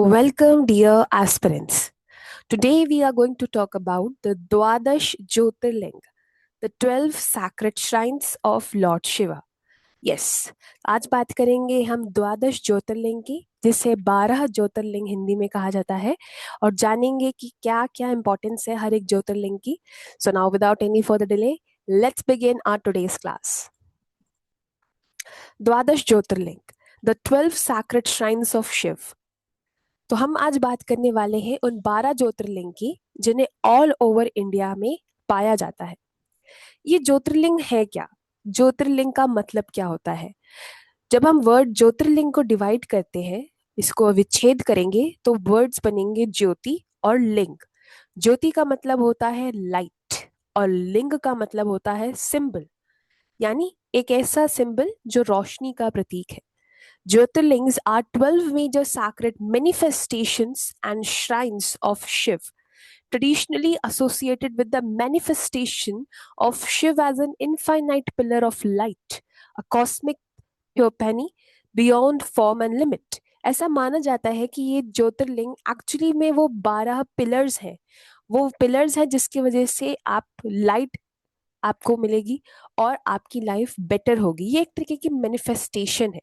Welcome, dear aspirants. Today we are going to talk about the Dwadash Jyotirling, the 12 sacred shrines of Lord Shiva. Yes, आज बात करेंगे हम द्वादश ज्योतिर्लिंग की, जिसे 12 ज्योतिर्लिंग हिंदी में कहा जाता है, और जानेंगे कि क्या क्या इंपॉर्टेंस है हर एक ज्योतिर्लिंग की. So now without any further delay, let's begin our today's class. Dwadash Jyotirlinga, the 12 sacred shrines of Shiva. तो हम आज बात करने वाले हैं उन 12 ज्योतिर्लिंग की जिन्हें ऑल ओवर इंडिया में पाया जाता है. ये ज्योतिर्लिंग है क्या? ज्योतिर्लिंग का मतलब क्या होता है? जब हम वर्ड ज्योतिर्लिंग को डिवाइड करते हैं, इसको विच्छेद करेंगे तो वर्ड्स बनेंगे ज्योति और लिंग. ज्योति का मतलब होता है लाइट और लिंग का मतलब होता है सिंबल, यानी एक ऐसा सिंबल जो रोशनी का प्रतीक है. Jyotirlings are 12 major sacred manifestations and shrines of Shiv, traditionally associated with the manifestation of Shiv as an infinite pillar of light, a cosmic theophany beyond form and limit. ऐसा माना जाता है कि ये ज्योतिर्लिंग एक्चुअली में वो 12 पिलर्स हैं. वो पिलर्स हैं जिसकी वजह से आप लाइट आपको मिलेगी और आपकी लाइफ बेटर होगी. ये एक तरीके की मैनिफेस्टेशन है.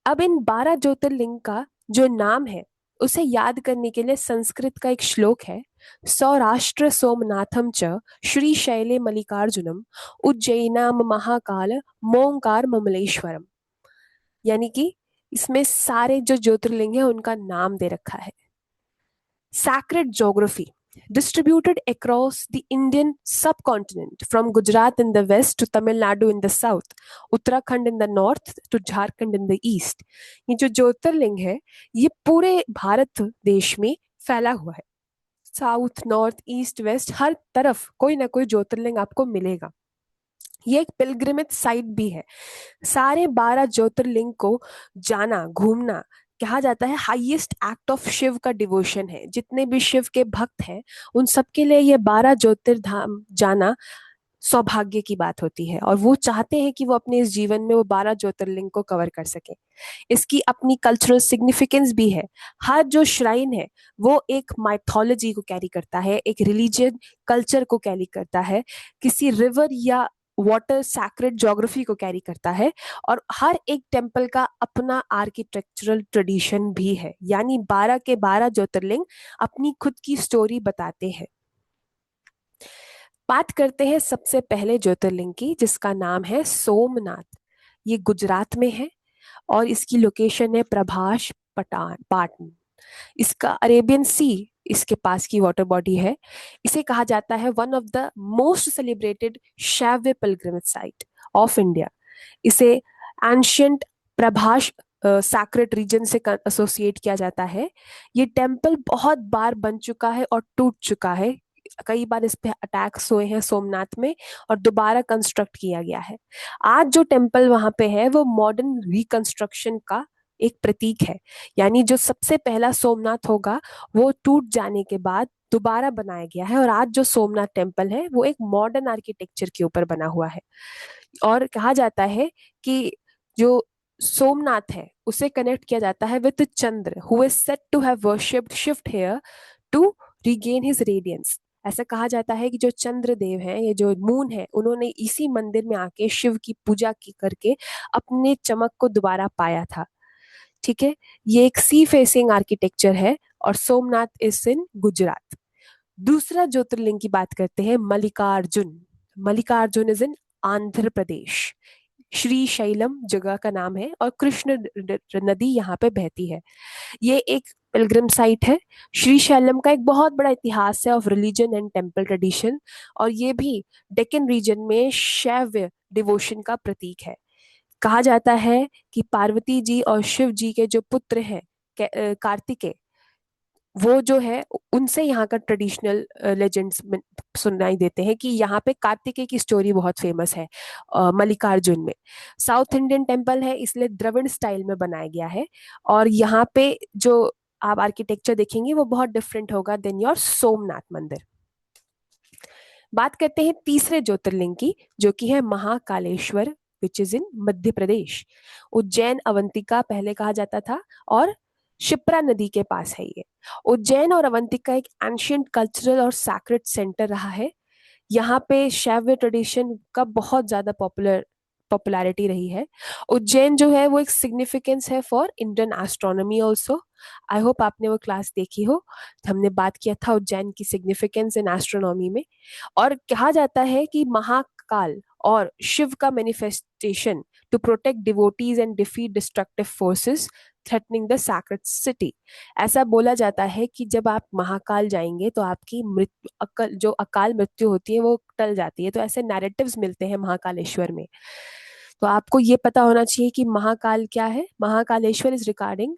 अब इन 12 ज्योतिर्लिंग का जो नाम है उसे याद करने के लिए संस्कृत का एक श्लोक है. सौराष्ट्र सोमनाथम च श्री शैले मल्लिकार्जुनम उज्जैनाम महाकाल मोंकार ममलेश्वरम. यानी कि इसमें सारे जो ज्योतिर्लिंग है उनका नाम दे रखा है. Sacred geography distributed across the Indian subcontinent from Gujarat in the west to Tamil Nadu in the south, Uttarakhand in the north to Jharkhand in the east. ये जो ज्योतिर्लिंग है ये पूरे भारत देश में फैला हुआ है. साउथ, नॉर्थ, ईस्ट, वेस्ट, हर तरफ कोई ना कोई ज्योतिर्लिंग आपको मिलेगा. ये एक पिलग्रिमेज साइट भी है. सारे 12 ज्योतिर्लिंग को जाना, घूमना कहा जाता है हाईएस्ट एक्ट ऑफ शिव का डिवोशन है. जितने भी शिव के भक्त हैं उन सबके लिए ये 12 ज्योतिर्धाम जाना सौभाग्य की बात होती है, और वो चाहते हैं कि वो अपने इस जीवन में वो 12 ज्योतिर्लिंग को कवर कर सके. इसकी अपनी कल्चरल सिग्निफिकेंस भी है. हर जो श्राइन है वो एक माइथोलॉजी को कैरी करता है, एक रिलीजियन कल्चर को कैरी करता है, किसी रिवर या वाटर सैक्रेड ज्योग्राफी को कैरी करता है, और हर एक टेम्पल का अपना आर्किटेक्चरल ट्रेडिशन भी है. यानी 12 के 12 ज्योतिर्लिंग अपनी खुद की स्टोरी बताते हैं. बात करते हैं सबसे पहले ज्योतिर्लिंग की, जिसका नाम है सोमनाथ. ये गुजरात में है और इसकी लोकेशन है प्रभास पाटन. इसका अरेबियन सी इसके पास की वाटर बॉडी है. इसे कहा जाता है one of the most celebrated Shaiva pilgrimage site of India. इसे एंशियंट प्रभास सैक्रेड रीजन से एसोसिएट किया जाता है. ये टेम्पल बहुत बार बन चुका है और टूट चुका है. कई बार इस पे अटैक्स हुए हैं सोमनाथ में और दोबारा कंस्ट्रक्ट किया गया है. आज जो टेम्पल वहां पे है वो मॉडर्न रिकंस्ट्रक्शन का एक प्रतीक है. यानी जो सबसे पहला सोमनाथ होगा वो टूट जाने के बाद दोबारा बनाया गया है, और आज जो सोमनाथ टेम्पल है वो एक मॉडर्न आर्किटेक्चर के ऊपर बना हुआ है. और कहा जाता है कि जो सोमनाथ है उसे कनेक्ट किया जाता है with Chandra, who is said to have worshipped shift here to regain his radiance. ऐसा कहा जाता है कि जो चंद्र देव है, ये जो मून है, उन्होंने इसी मंदिर में आके शिव की पूजा की करके अपने चमक को दोबारा पाया था. ठीक है, ये एक सी फेसिंग आर्किटेक्चर है और सोमनाथ इज इन गुजरात. दूसरा ज्योतिर्लिंग की बात करते हैं, मल्लिकार्जुन. Mallikarjun is in Andhra Pradesh. श्री शैलम जगह का नाम है और कृष्ण नदी यहाँ पे बहती है. ये एक पिलग्रिम साइट है. श्री शैलम का एक बहुत बड़ा इतिहास है of religion and temple tradition, और ये भी डेक्कन रीजन में शैव डिवोशन का प्रतीक है. कहा जाता है कि पार्वती जी और शिव जी के जो पुत्र हैं कार्तिकेय, वो जो है उनसे यहाँ का ट्रेडिशनल लेजेंड्स सुनाई देते हैं कि यहाँ पे कार्तिकेय की स्टोरी बहुत फेमस है. मल्लिकार्जुन में साउथ इंडियन टेम्पल है, इसलिए द्रविड़ स्टाइल में बनाया गया है, और यहाँ पे जो आप आर्किटेक्चर देखेंगे वो बहुत डिफरेंट होगा देन योर सोमनाथ मंदिर. बात करते हैं तीसरे ज्योतिर्लिंग की, जो कि है Mahakaleshwar, which is in Madhya Pradesh. Ujjain Avantika पहले कहा जाता था, और शिप्रा नदी के पास है ये। उज्जैन और अवंतिका एक एंशियंट कल्चरल और सैक्रेड सेंटर रहा है। यहाँ पे शैव ट्रेडिशन का बहुत ज्यादा पॉपुलैरिटी रही है। उज्जैन जो है वो एक सिग्निफिकेंस है for Indian astronomy also. I hope आपने वो क्लास देखी हो। हमने बात किया था उज्जैन की सिग्निफिकेंस इन एस्ट्रोनॉमी में। और कहा जाता है कि महाकाल और शिव का manifestation to protect devotees and defeat destructive forces threatening the sacred city. ऐसा बोला जाता है कि जब आप महाकाल जाएंगे तो आपकी मृत्यु जो अकाल मृत्यु होती है वो टल जाती है। तो ऐसे नैरेटिव्स मिलते हैं महाकालेश्वर में। तो आपको ये पता होना चाहिए कि महाकाल क्या है। Mahakaleshwar is regarding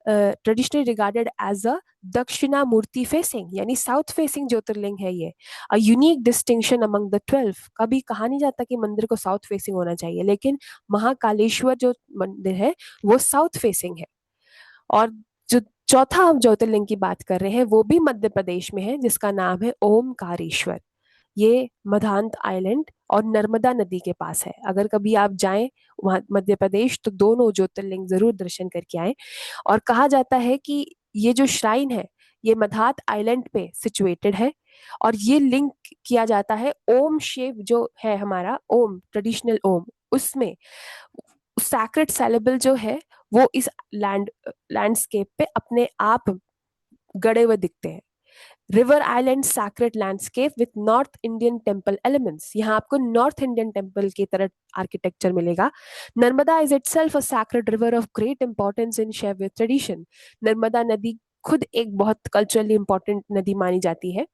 traditionally regarded as a Dakshinamurti facing, यानी साउथ फेसिंग ज्योतिर्लिंग है ये। A unique distinction among the 12। कभी कहा नहीं जाता कि मंदिर को साउथ फेसिंग होना चाहिए, लेकिन महाकालेश्वर जो मंदिर है वो साउथ फेसिंग है। और जो चौथा हम ज्योतिर्लिंग की बात कर रहे हैं वो भी मध्य प्रदेश में है, जिसका नाम है ओमकारेश्वर। ये मधांत आइलैंड और नर्मदा नदी के पास है। अगर कभी आप जाएं वहां मध्य प्रदेश तो दोनों ज्योतिर्लिंग जरूर दर्शन करके आए। और कहा जाता है कि ये जो श्राइन है ये मधात आइलैंड पे सिचुएटेड है। और ये लिंक किया जाता है ओम शिव जो है हमारा ओम ट्रेडिशनल ओम, उसमें सैक्रेड सेलेबल जो है वो इस लैंडस्केप पे अपने आप गड़े हुए दिखते हैं। River island sacred landscape with north Indian temple elements. यहाँ आपको नॉर्थ इंडियन टेम्पल की तरह आर्किटेक्चर मिलेगा। Narmada is itself a sacred river of great importance in शैव ट्रेडिशन। नर्मदा नदी खुद एक बहुत कल्चरली इंपॉर्टेंट नदी मानी जाती है।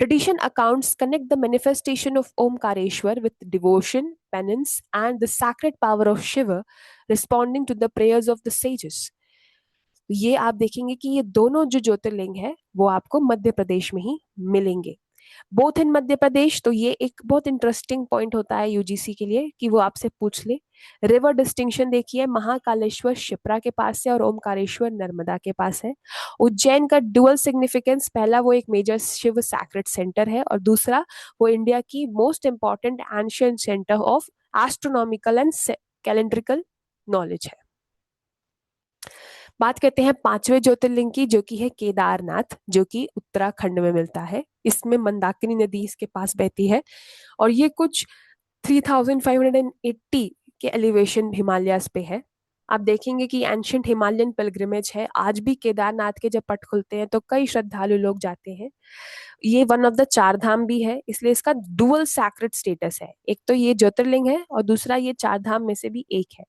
Tradition accounts connect the manifestation of Omkareshwar with devotion, penance, and the sacred power of Shiva, responding to the prayers of the sages. ये आप देखेंगे कि ये दोनों जो ज्योतिर्लिंग है वो आपको मध्य प्रदेश में ही मिलेंगे। Both in Madhya Pradesh. तो ये एक बहुत इंटरेस्टिंग पॉइंट होता है यूजीसी के लिए कि वो आपसे पूछ ले। रिवर डिस्टिंक्शन देखिए, महाकालेश्वर शिप्रा के पास है और ओमकारेश्वर नर्मदा के पास है। उज्जैन का डुअल सिग्निफिकेंस, पहला वो एक मेजर शिव सैक्रेड सेंटर है और दूसरा वो इंडिया की most important ancient centre of astronomical and calendrical knowledge है। बात करते हैं पांचवें ज्योतिर्लिंग की, जो कि है केदारनाथ, जो कि उत्तराखंड में मिलता है। इसमें मंदाकिनी नदी इसके पास बहती है और ये कुछ 3580 के एलिवेशन हिमालयस पे है। आप देखेंगे कि एंशियंट हिमालयन पिलग्रिमेज है। आज भी केदारनाथ के जब पट खुलते हैं तो कई श्रद्धालु लोग जाते हैं। ये वन ऑफ द चार धाम भी है, इसलिए इसका डुअल सैक्रेड स्टेटस है। एक तो ये ज्योतिर्लिंग है और दूसरा ये चार धाम में से भी एक है।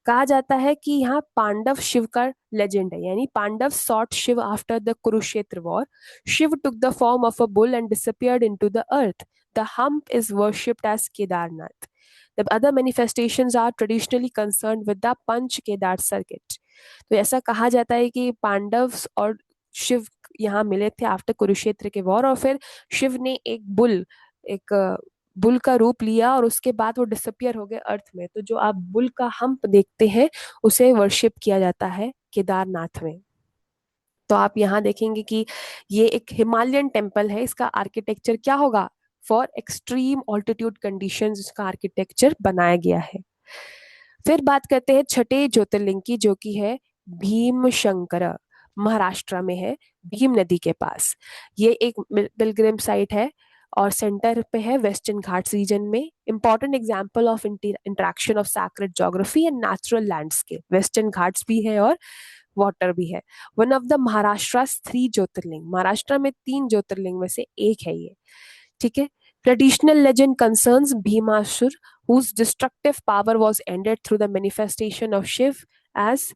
कहा जाता है कि यहाँ पांडव शिव का लेजेंड है, यानी Pandava sought Shiv after the Kurukshetra war. Shiv took the form of a bull and disappeared into the earth. The hump is worshipped as Kedarnath. The other manifestations are traditionally concerned with the Panch Kedar circuit. तो ऐसा कहा जाता है कि पांडव और शिव यहाँ मिले थे आफ्टर कुरुक्षेत्र के वॉर, और फिर शिव ने एक बुल का रूप लिया और उसके बाद वो डिसअपियर हो गए अर्थ में। तो जो आप बुल का हम्प देखते हैं उसे वर्शिप किया जाता है केदारनाथ में। तो आप यहाँ देखेंगे कि ये एक हिमालयन टेम्पल है। इसका आर्किटेक्चर क्या होगा, फॉर एक्सट्रीम ऑल्टीट्यूड कंडीशंस इसका आर्किटेक्चर बनाया गया है। फिर बात करते हैं छठे ज्योतिर्लिंग की, जो कि है भीमशंकर, महाराष्ट्र में है, भीम नदी के पास। ये एक पिलग्रिम साइट है और सेंटर पे है वेस्टर्न घाट्स रीजन में। Important example of interaction of sacred geography and natural landscape. Western Ghats भी है और वाटर भी है। वन ऑफ द महाराष्ट्र 3 ज्योतिर्लिंग, महाराष्ट्र में 3 ज्योतिर्लिंग में से एक है ये। ठीक है। Traditional legend concerns Bhimasura whose destructive power was ended through the manifestation of Shiv as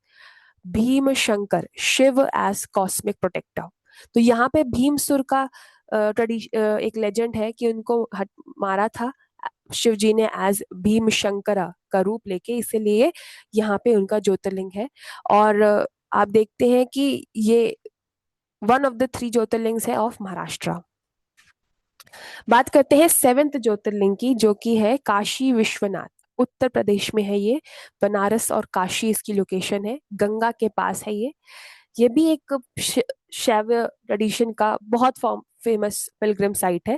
Bhimashankar, Shiv as cosmic protector. तो यहाँ पे भीमसुर का एक लेजेंड है कि उनको मारा था शिव जी ने एज भीम शंकरा का रूप लेके, इसीलिए यहाँ पे उनका ज्योतिर्लिंग है। और आप देखते हैं कि ये वन ऑफ द 3 ज्योतिर्लिंग्स है ऑफ महाराष्ट्र। बात करते हैं 7th ज्योतिर्लिंग की, जो कि है काशी विश्वनाथ, उत्तर प्रदेश में है ये। बनारस और काशी इसकी लोकेशन है, गंगा के पास है ये। ये भी एक शैव ट्रेडिशन का बहुत फेमस पिलग्रिम साइट है।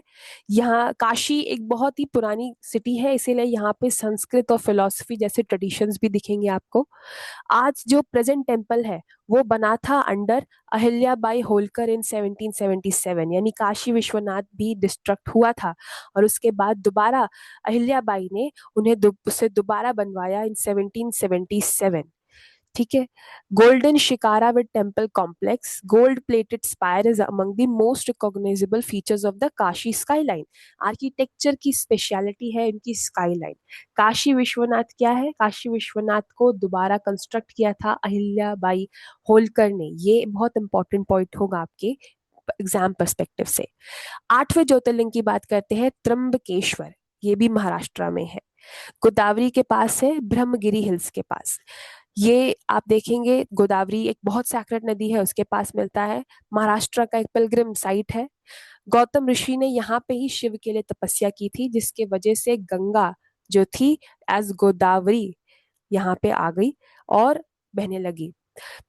यहाँ काशी एक बहुत ही पुरानी सिटी है, इसीलिए यहाँ पे संस्कृत और फिलॉसफी जैसे ट्रेडिशंस भी दिखेंगे आपको। आज जो प्रेजेंट टेम्पल है वो बना था अंडर अहिल्या बाई होलकर इन 1777, यानी काशी विश्वनाथ भी डिस्ट्रक्ट हुआ था और उसके बाद दोबारा अहिल्या बाई ने उन्हें उसे दोबारा बनवाया इन 1777। ठीक है। Golden shikara with temple complex, gold plated spire is among the most recognisable features of the Kashi skyline. Architecture की स्पेशलिटी है इनकी स्काईलाइन। काशी विश्वनाथ क्या है? काशी विश्वनाथ को दोबारा कंस्ट्रक्ट किया था अहिल्या बाई होलकर ने। ये बहुत इंपॉर्टेंट पॉइंट होगा आपके एग्जाम पर्सपेक्टिव से। आठवें ज्योतिर्लिंग की बात करते हैं, त्र्यंबकेश्वर। ये भी महाराष्ट्र में है, गोदावरी के पास है, ब्रह्मगिरी हिल्स के पास। ये आप देखेंगे गोदावरी एक बहुत सैक्रेड नदी है, उसके पास मिलता है। महाराष्ट्र का एक पिलग्रिम साइट है। गौतम ऋषि ने यहाँ पे ही शिव के लिए तपस्या की थी, जिसके वजह से गंगा जो थी एज गोदावरी यहाँ पे आ गई और बहने लगी।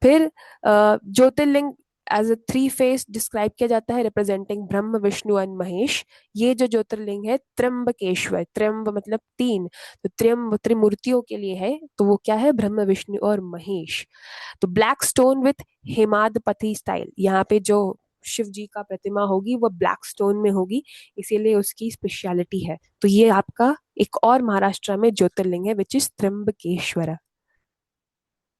फिर jyotirlinga as a three face describe किया जाता है, representing Brahma Vishnu and Mahesh. ये जो ज्योतिर्लिंग है त्र्यंबकेश्वर, त्र्यंब मतलब तीन, तो त्र्यंब त्रिमूर्तियों के लिए है, तो वो क्या है? ब्रह्म विष्णु और महेश। तो ब्लैक स्टोन विथ हेमादपति स्टाइल, यहाँ पे जो शिव जी का प्रतिमा होगी वो ब्लैक स्टोन में होगी, इसीलिए उसकी स्पेशलिटी है। तो ये आपका एक और महाराष्ट्र में ज्योतिर्लिंग है विच इज त्र्यंबकेश्वर।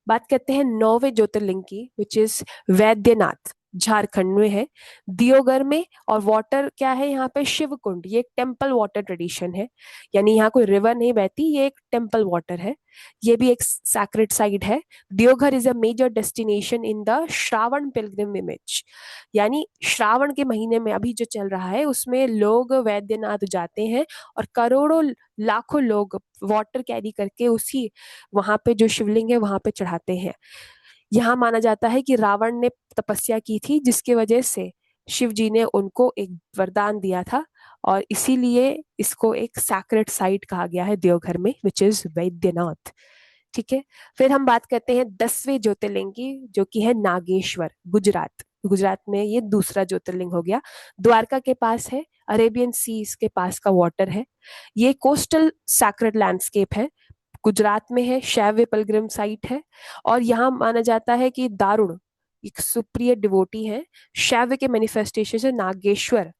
बात करते हैं नौवें ज्योतिर्लिंग की, विच इज वैद्यनाथ, झारखंड में है, दियोगर में। और वाटर क्या है यहाँ पे? शिव कुंड। ये एक टेम्पल वाटर ट्रेडिशन है, यानी यहाँ कोई रिवर नहीं बहती, ये एक टेम्पल वाटर है। ये भी एक सैक्रेड साइट है। Deoghar is a major destination in the Shravan pilgrimage, यानी श्रावण के महीने में अभी जो चल रहा है उसमें लोग वैद्यनाथ जाते हैं और करोड़ों लाखों लोग वाटर कैरी करके उसी वहां पे जो शिवलिंग है वहां पे चढ़ाते हैं। यहाँ माना जाता है कि रावण ने तपस्या की थी, जिसकी वजह से शिव जी ने उनको एक वरदान दिया था, और इसीलिए इसको एक सैक्रेड साइट कहा गया है देवघर में, विच इज वैद्यनाथ। ठीक है। फिर हम बात करते हैं 10वें ज्योतिर्लिंग की, जो कि है नागेश्वर, गुजरात। गुजरात में ये दूसरा ज्योतिर्लिंग हो गया। द्वारका के पास है, अरेबियन सीज के पास का वाटर है। ये कोस्टल सैक्रेड लैंडस्केप है, गुजरात में है, शैव पिलग्रिम साइट है। और यहाँ माना जाता है कि दारुण एक सुप्रिय डिवोटी है, शैव के मैनिफेस्टेशन से Nageshwar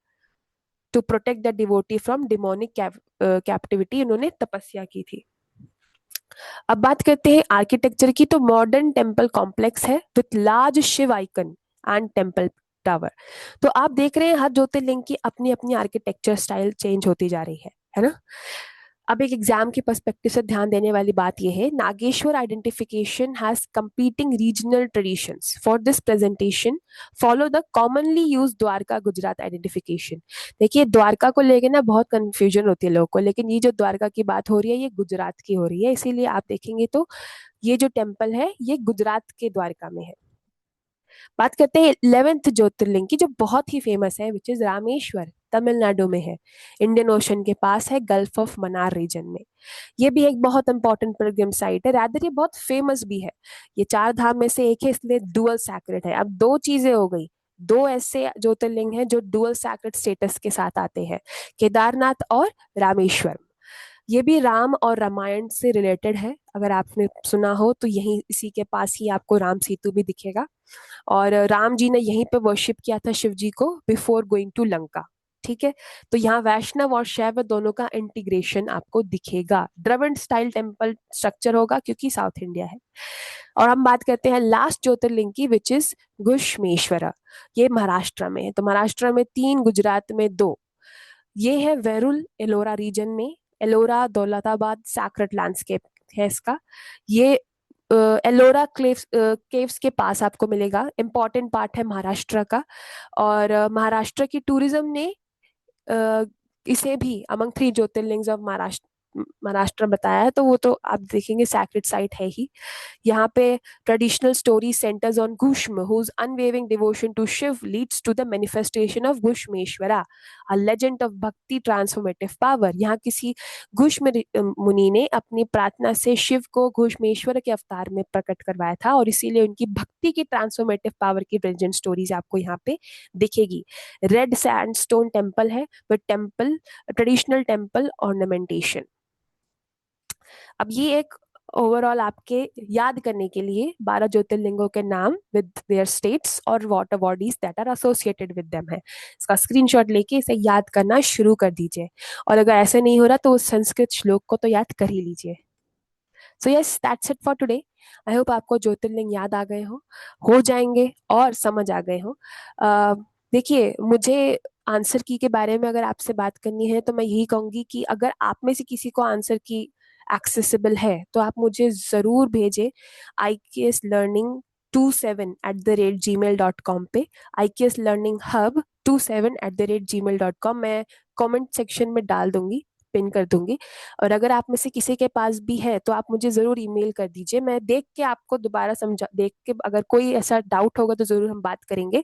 to protect the devotee from demonic captivity इन्होंने तपस्या की थी। अब बात करते हैं आर्किटेक्चर की, तो मॉडर्न टेम्पल कॉम्प्लेक्स है with large Shiv icon and temple tower. तो आप देख रहे हैं हर ज्योतिर्लिंग की अपनी अपनी आर्किटेक्चर स्टाइल चेंज होती जा रही है ना। अब एक एग्जाम के पर्सपेक्टिव से ध्यान देने वाली बात यह है, Nageshwar identification has competing regional traditions for this presentation, follow the commonly use Dwarka Gujarat identification. देखिए द्वारका को लेके ना बहुत कंफ्यूजन होती है लोगों को, लेकिन ये जो द्वारका की बात हो रही है ये गुजरात की हो रही है, इसीलिए आप देखेंगे तो ये जो टेम्पल है ये गुजरात के द्वारका में है। बात करते हैं 11th ज्योतिर्लिंग की, जो बहुत ही फेमस है, विच इज रामेश्वर, तमिलनाडु में है, इंडियन ओशन के पास है, गल्फ ऑफ मन्नार रीजन में। ये भी एक बहुत इंपॉर्टेंट पिलग्रिम साइट है, रादर ये बहुत फेमस भी है। ये चार धाम में से एक है, इसलिए डुअल सैक्रेड है। अब दो चीजें हो गई, दो ऐसे ज्योतिर्लिंग हैं जो डुअल सैक्रेड स्टेटस के साथ आते हैं, केदारनाथ और रामेश्वर। ये भी राम और रामायण से रिलेटेड है, अगर आपने सुना हो तो यही इसी के पास ही आपको राम सेतु भी दिखेगा। और राम जी ने यहीं पे वर्शिप किया था शिव जी को बिफोर गोइंग टू लंका। ठीक है। तो यहाँ वैष्णव और शैव दोनों का इंटीग्रेशन आपको दिखेगा। द्रविड़ स्टाइल टेम्पल स्ट्रक्चर होगा क्योंकि साउथ इंडिया है। और हम बात करते हैं लास्ट ज्योतिर्लिंग की, विच इज घुश्मेश्वरा। ये महाराष्ट्र में है, तो महाराष्ट्र में तीन, गुजरात में दो। ये है वेरुल एलोरा रीजन में, एलोरा दौलताबाद सैक्रेड लैंडस्केप है इसका। ये एलोरा केव्स के पास आपको मिलेगा, इंपॉर्टेंट पार्ट है महाराष्ट्र का। और महाराष्ट्र की टूरिज्म ने इसे भी among three jyotirlingas of Maharashtra Maharashtra बताया है, तो वो तो आप देखेंगे सैक्रेड साइट है ही। यहाँ पे traditional story centres on Ghushma whose unwavering devotion to Shiv leads to the manifestation of घुष्मेश्वरा, a legend of भक्ति ट्रांसफॉर्मेटिव पावर। यहाँ किसी घुष्म मुनि ने अपनी प्रार्थना से शिव को घुष्मेश्वर के अवतार में प्रकट करवाया था, और इसीलिए उनकी भक्ति की ट्रांसफॉर्मेटिव पावर की लेजेंड स्टोरीज आपको यहाँ पे दिखेगी। रेड सैंडस्टोन टेम्पल है, with temple traditional temple ornamentation. अब ये एक ओवरऑल आपके याद करने के लिए 12 ज्योतिर्लिंगों के नाम विद देयर स्टेट्स और water bodies that are associated with them है। इसका स्क्रीनशॉट लेके इसे याद करना शुरू कर दीजिए, और अगर ऐसे नहीं हो रहा तो उस संस्कृत श्लोक को तो याद कर ही लीजिए। So yes, that's it for today. I hope आपको ज्योतिर्लिंग याद आ गए हो जाएंगे और समझ आ गए हो। देखिए, मुझे आंसर की के बारे में अगर आपसे बात करनी है तो मैं यही कहूंगी कि अगर आप में से किसी को आंसर की एक्सेसिबल है तो आप मुझे ज़रूर भेजें IKSlearning27@gmail.com पे। IKSlearningHub27@gmail.com मैं कमेंट सेक्शन में डाल दूंगी, पिन कर दूंगी। और अगर आप में से किसी के पास भी है तो आप मुझे ज़रूर ईमेल कर दीजिए, मैं देख के आपको दोबारा समझा, देख के अगर कोई ऐसा डाउट होगा तो ज़रूर हम बात करेंगे।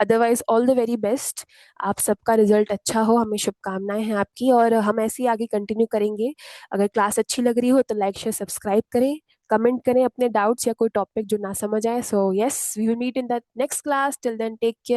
Otherwise all the very best, आप सबका रिजल्ट अच्छा हो, हमें शुभकामनाएं हैं आपकी, और हम ऐसे ही आगे कंटिन्यू करेंगे। अगर क्लास अच्छी लग रही हो तो लाइक शेयर सब्सक्राइब करें, कमेंट करें अपने डाउट्स या कोई टॉपिक जो ना समझ आए। So yes, we will meet in the next class, till then take care.